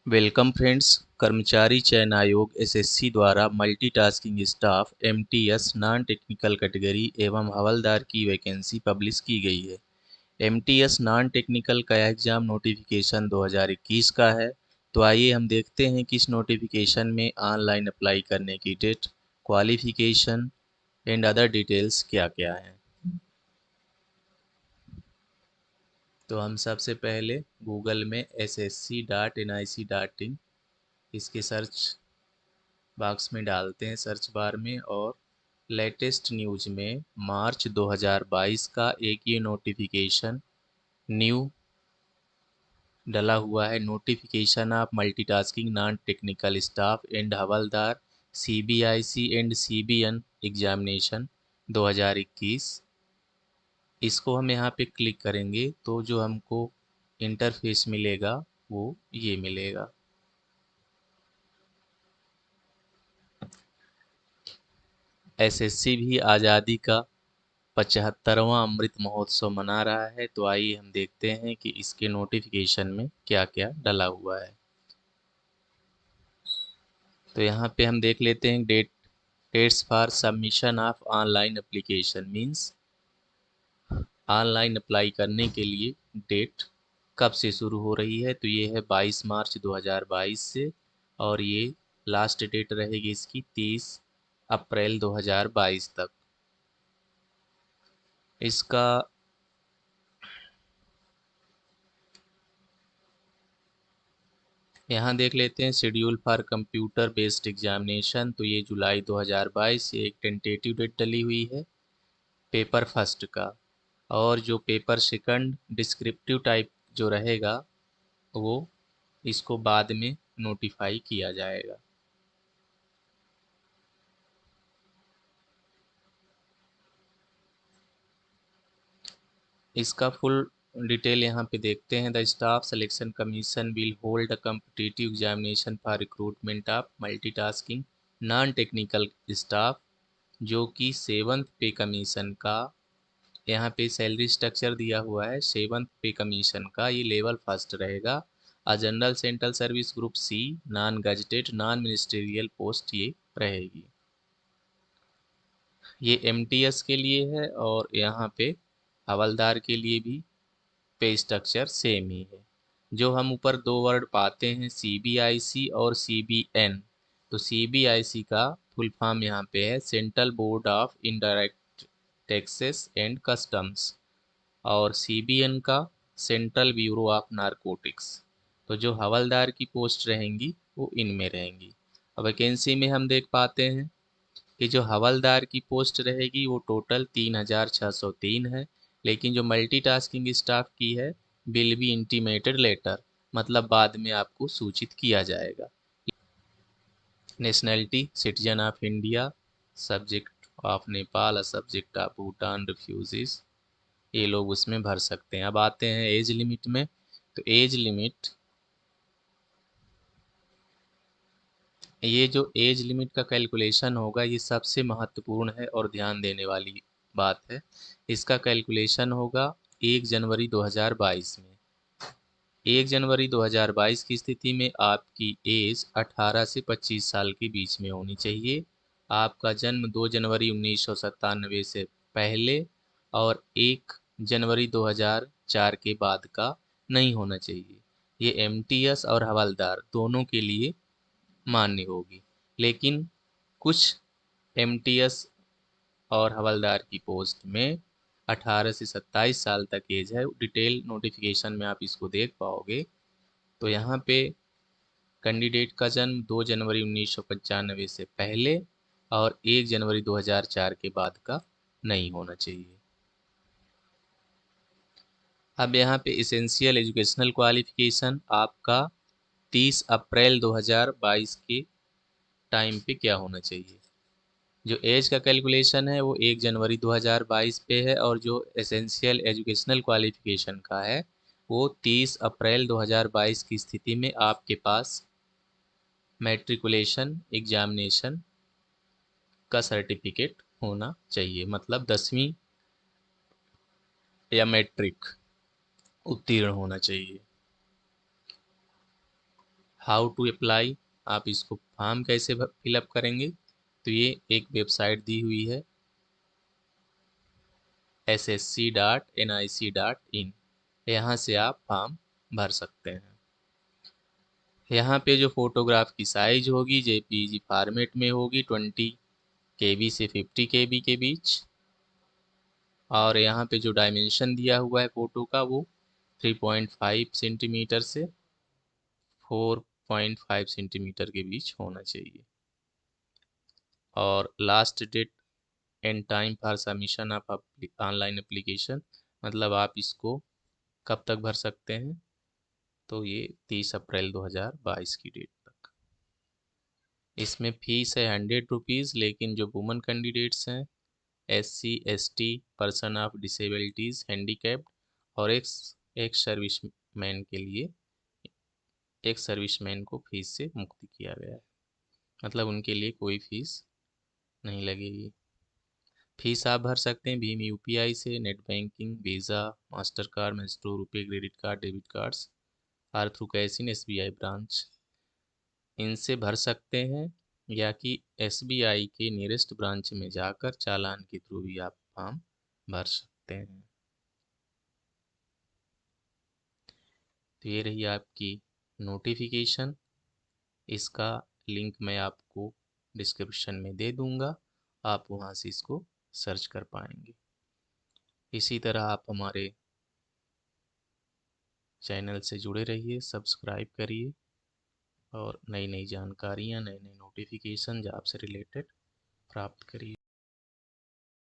Welcome friends. कर्मचारी चयन आयोग एसएससी द्वारा multitasking staff MTS non technical category एवं हवलदार की वैकेंसी पब्लिश की गई है। एमटीएस नॉन टेक्निकल का एग्जाम नोटिफिकेशन 2021 का है। तो आइए हम देखते हैं कि इस नोटिफिकेशन में ऑनलाइन अप्लाई करने की date, qualification and other details क्या क्या हैं। तो हम सबसे पहले गूगल में ssc.nic.in इसके सर्च बॉक्स में डालते हैं, सर्च बार में, और लेटेस्ट न्यूज में मार्च 2022 का एक ये नोटिफिकेशन न्यू डला हुआ है। Notification of multitasking non technical staff and havildar CBIC and CBN examination 2021। इसको हम यहाँ पे क्लिक करेंगे तो जो हमको इंटरफेस मिलेगा वो ये मिलेगा। एसएससी भी आज़ादी का 75वां अमृत महोत्सव मना रहा है। तो आइए हम देखते हैं कि इसके नोटिफिकेशन में क्या क्या डला हुआ है। तो यहाँ पे हम देख लेते हैं dates for submission of online application, means online apply करने के लिए डेट कब से शुरू हो रही है। तो ये है 22 मार्च 2022 से, और ये लास्ट डेट रहेगी इसकी 30 अप्रैल 2022 तक। इसका यहाँ देख लेते हैं schedule for computer based examination. तो ये जुलाई 2022 ये एक टेंटेटिव डेट डली हुई है पेपर फर्स्ट का, और जो पेपर सेकंड डिस्क्रिप्टिव टाइप जो रहेगा वो इसको बाद में नोटिफाई किया जाएगा। इसका फुल डिटेल यहाँ पे देखते हैं। The staff selection commission will hold a competitive examination for recruitment of multitasking non technical staff, जो कि सेवंथ पे कमीशन का यहाँ पे सैलरी स्ट्रक्चर दिया हुआ है। सेवंथ पे कमीशन का ये लेवल फर्स्ट रहेगा। General central service group C non gazetted non ministerial post ये रहेगी। ये एमटीएस के लिए है, और यहाँ पे हवलदार के लिए भी पे स्ट्रक्चर सेम ही है। जो हम ऊपर दो वर्ड पाते हैं सीबीआईसी और सीबीएन, तो सीबीआईसी का फुल फॉर्म यहाँ पे है central board of indirect taxes and customs, और सीबीएन का सेंट्रल ब्यूरो ऑफ नारकोटिक्स। तो जो हवलदार की पोस्ट रहेंगी वो इनमें रहेंगी। अब वैकेंसी में हम देख पाते हैं कि जो हवलदार की पोस्ट रहेगी वो टोटल 3603 है, लेकिन जो मल्टीटास्किंग स्टाफ की है विल बी इंटीमेटेड लेटर, मतलब बाद में आपको सूचित किया जाएगा। Nationality citizen of India, subject of Nepal, subject of Bhutan refugees, ये लोग उसमें भर सकते हैं। अब आते हैं एज लिमिट में। तो एज लिमिट, ये जो एज लिमिट का कैलकुलेशन होगा ये सबसे महत्वपूर्ण है और ध्यान देने वाली बात है। इसका कैलकुलेशन होगा 1 जनवरी 2022 में। 1 जनवरी 2022 की स्थिति में आपकी एज 18 से 25 साल के बीच में होनी चाहिए। आपका जन्म 2 जनवरी 1997 से पहले और 1 जनवरी 2004 के बाद का नहीं होना चाहिए। ये एमटीएस और हवलदार दोनों के लिए मान्य होगी, लेकिन कुछ एमटीएस और हवलदार की पोस्ट में 18 से 27 साल तक एज है। डिटेल नोटिफिकेशन में आप इसको देख पाओगे। तो यहाँ पे कैंडिडेट का जन्म 2 जनवरी 1995 से पहले और 1 जनवरी 2004 के बाद का नहीं होना चाहिए। अब यहाँ पे इसेंशियल एजुकेशनल क्वालिफिकेशन आपका 30 अप्रैल 2022 के टाइम पे क्या होना चाहिए। जो एज का कैलकुलेशन है वो 1 जनवरी 2022 पे है, और जो एसेंशियल एजुकेशनल क्वालिफिकेशन का है वो 30 अप्रैल 2022 की स्थिति में आपके पास मैट्रिकुलेशन एग्जामिनेशन का सर्टिफिकेट होना चाहिए, मतलब 10वीं या मैट्रिक उत्तीर्ण होना चाहिए। हाउ टू अप्लाई, आप इसको फॉर्म कैसे फिलअप करेंगे, तो ये एक वेबसाइट दी हुई है ssc.nic.in, यहाँ से आप फॉर्म भर सकते हैं। यहाँ पे जो फोटोग्राफ की साइज होगी जेपीजी फॉर्मेट में होगी 20 KB से 50 KB के बीच, और यहाँ पे जो डायमेंशन दिया हुआ है फोटो का वो 3.5 सेंटीमीटर से 4.5 सेंटीमीटर के बीच होना चाहिए। और last date and time for submission of online application, मतलब आप इसको कब तक भर सकते हैं, तो ये 30 अप्रैल 2022 की डेट तक। इसमें फीस है 100 रुपीज़, लेकिन जो वुमन कैंडिडेट्स हैं, SC ST, person of disabilities, handicapped, और एक सर्विसमैन के लिए, एक सर्विसमैन को फीस से मुक्ति किया गया है, मतलब उनके लिए कोई फीस नहीं लगेगी। फीस आप भर सकते हैं भीम UPI से, net banking, visa, master card, Maestro, रुपए, क्रेडिट कार्ड, डेबिट कार्ड्स, और through cash in SBI branch, इनसे भर सकते हैं, या कि SBI के नियरेस्ट ब्रांच में जाकर चालान के थ्रू भी आप फॉर्म भर सकते हैं। तो ये रही आपकी नोटिफिकेशन, इसका लिंक मैं आपको डिस्क्रिप्शन में दे दूंगा, आप वहाँ से इसको सर्च कर पाएंगे। इसी तरह आप हमारे चैनल से जुड़े रहिए, सब्सक्राइब करिए, और नई नई जानकारियाँ, नए नए नोटिफिकेशन जॉब से रिलेटेड प्राप्त करिए।